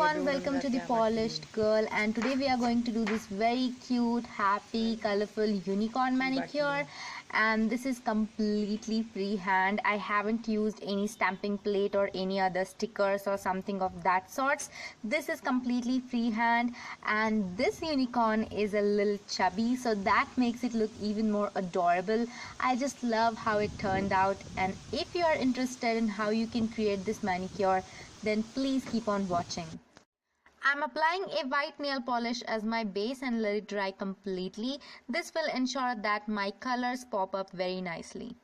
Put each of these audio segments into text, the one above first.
everyone, welcome to the Polished Girl, and today we are going to do this very cute, happy, colorful unicorn manicure. And this is completely freehand. I haven't used any stamping plate or any other stickers or something of that sorts. This is completely freehand, and this unicorn is a little chubby, so that makes it look even more adorable. I just love how it turned out, and if you are interested in how you can create this manicure, then please keep on watching. I'm applying a white nail polish as my base and let it dry completely. This will ensure that my colors pop up very nicely.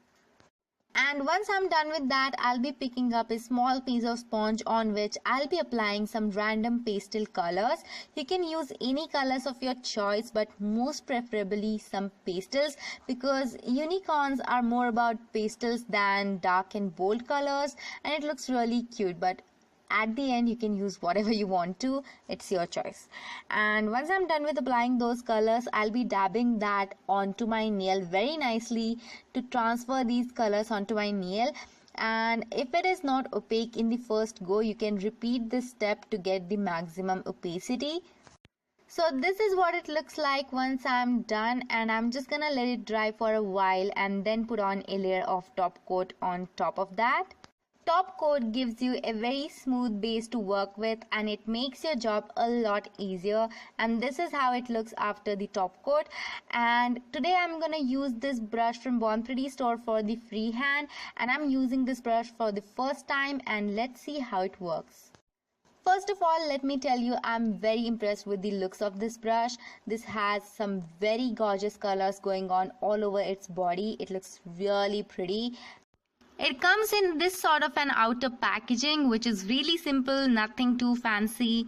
And once I'm done with that, I'll be picking up a small piece of sponge on which I'll be applying some random pastel colors. You can use any colors of your choice, but most preferably some pastels, because unicorns are more about pastels than dark and bold colors, and it looks really cute. But at the end you can use whatever you want to, it's your choice. And once I'm done with applying those colors, I'll be dabbing that onto my nail very nicely to transfer these colors onto my nail. And if it is not opaque in the first go, you can repeat this step to get the maximum opacity. So this is what it looks like once I'm done, and I'm just gonna let it dry for a while and then put on a layer of top coat on top of that. Top coat gives you a very smooth base to work with, and it makes your job a lot easier. And this is how it looks after the top coat. And today I'm gonna use this brush from Born Pretty store for the freehand, and I'm using this brush for the first time, and let's see how it works. First of all, let me tell you, I'm very impressed with the looks of this brush. This has some very gorgeous colors going on all over its body. It looks really pretty. It comes in this sort of an outer packaging, which is really simple, nothing too fancy.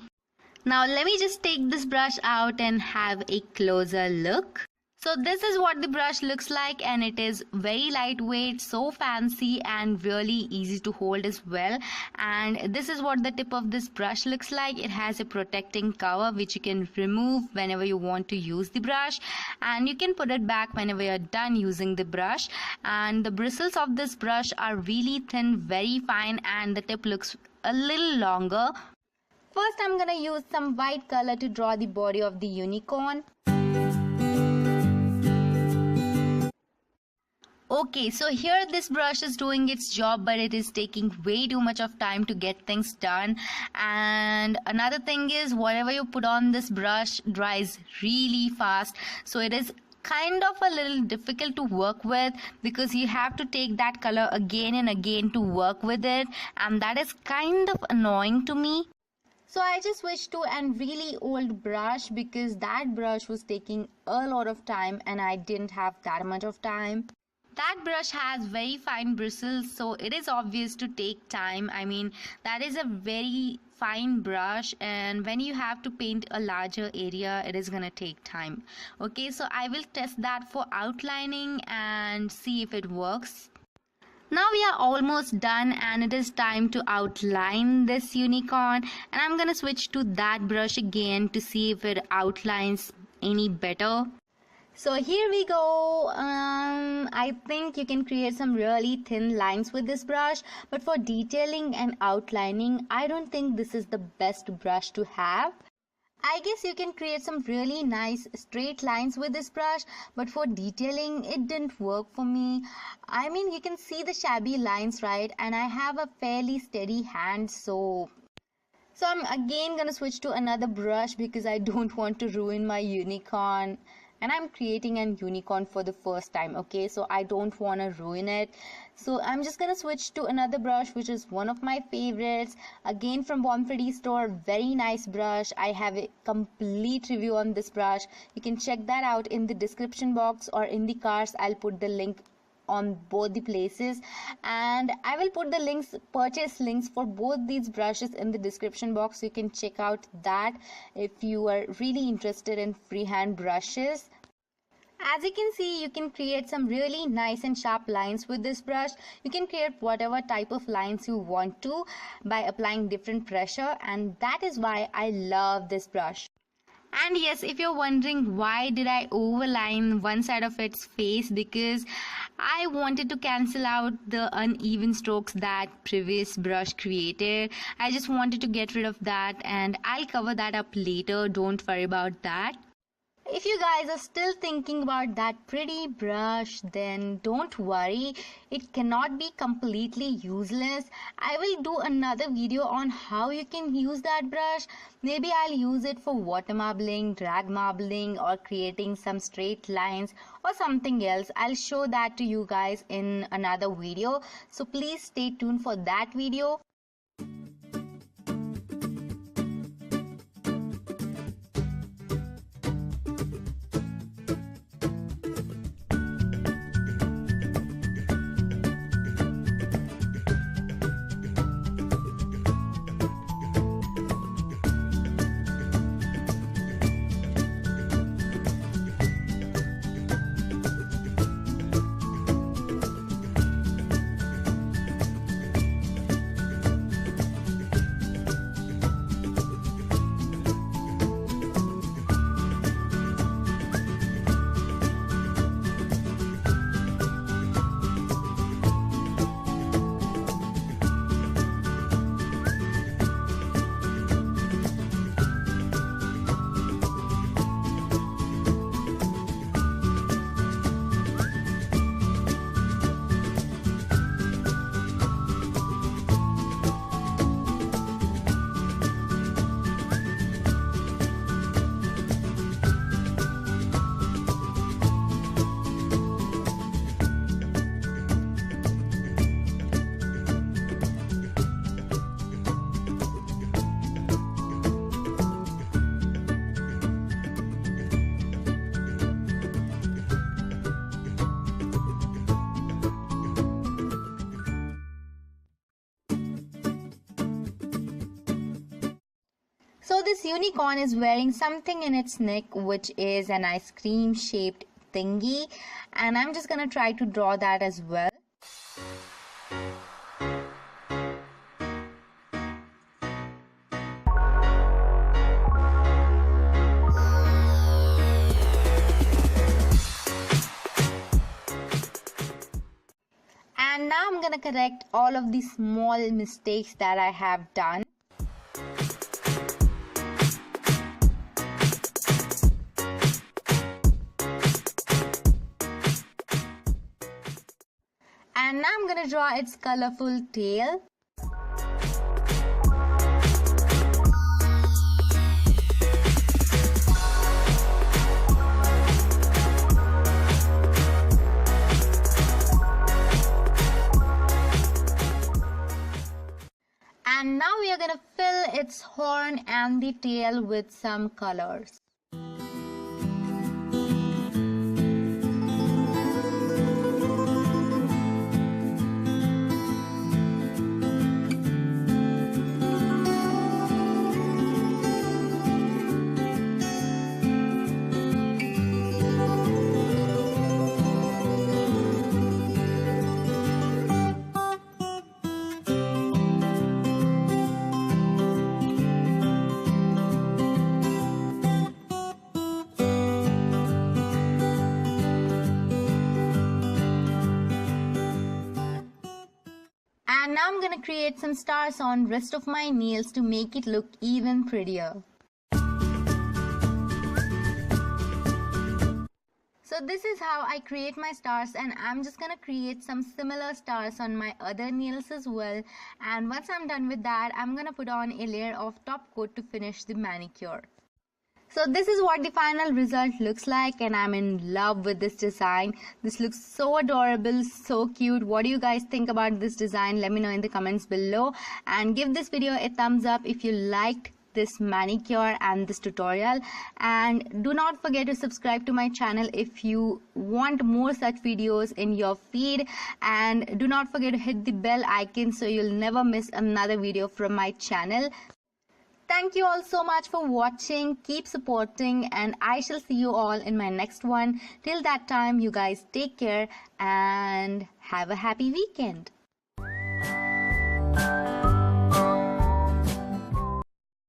Now let me just take this brush out and have a closer look. So this is what the brush looks like, and it is very lightweight, so fancy and really easy to hold as well. And this is what the tip of this brush looks like. It has a protecting cover which you can remove whenever you want to use the brush, and you can put it back whenever you're done using the brush. And the bristles of this brush are really thin, very fine, and the tip looks a little longer. First I'm gonna use some white color to draw the body of the unicorn. Okay, so here this brush is doing its job, but it is taking way too much of time to get things done. And another thing is, whatever you put on this brush dries really fast, so it is kind of a little difficult to work with, because you have to take that color again and again to work with it, and that is kind of annoying to me. So I just switched to a really old brush because that brush was taking a lot of time and I didn't have that much of time. That brush has very fine bristles, so it is obvious to take time. I mean, that is a very fine brush, and when you have to paint a larger area, it is gonna take time. Okay, so I will test that for outlining and see if it works. Now we are almost done, and it is time to outline this unicorn, and I'm gonna switch to that brush again to see if it outlines any better. So here we go. I think you can create some really thin lines with this brush, but for detailing and outlining, I don't think this is the best brush to have. I guess you can create some really nice straight lines with this brush, but for detailing it didn't work for me. I mean, you can see the shabby lines, right? And I have a fairly steady hand, so I'm again gonna switch to another brush because I don't want to ruin my unicorn. And I'm creating an unicorn for the first time, okay, so I don't want to ruin it. So I'm just gonna switch to another brush, which is one of my favorites, again from Born Pretty store. Very nice brush. I have a complete review on this brush. You can check that out in the description box or in the cards. I'll put the link on both the places, and I will put the purchase links for both these brushes in the description box, so you can check out that if you are really interested in freehand brushes. As you can see, you can create some really nice and sharp lines with this brush. You can create whatever type of lines you want to by applying different pressure, and that is why I love this brush. And yes, if you're wondering why did I overline one side of its face, because I wanted to cancel out the uneven strokes that previous brush created. I just wanted to get rid of that, and I'll cover that up later. Don't worry about that. If you guys are still thinking about that pretty brush, then don't worry, it cannot be completely useless. I will do another video on how you can use that brush. Maybe I'll use it for water marbling, drag marbling, or creating some straight lines or something else. I'll show that to you guys in another video, so please stay tuned for that video. So this unicorn is wearing something in its neck, which is an ice cream shaped thingy, and I'm just gonna try to draw that as well. And now I'm gonna correct all of the small mistakes that I have done. And now I'm going to draw its colorful tail. And now we are going to fill its horn and the tail with some colors. And now I'm going to create some stars on rest of my nails to make it look even prettier. So this is how I create my stars, and I'm just going to create some similar stars on my other nails as well. And once I'm done with that, I'm going to put on a layer of top coat to finish the manicure. So this is what the final result looks like, and I'm in love with this design. This looks so adorable, so cute. What do you guys think about this design? Let me know in the comments below, and give this video a thumbs up if you liked this manicure and this tutorial. And do not forget to subscribe to my channel if you want more such videos in your feed, and do not forget to hit the bell icon so you'll never miss another video from my channel. Thank you all so much for watching. Keep supporting, and I shall see you all in my next one. Till that time, you guys take care and have a happy weekend.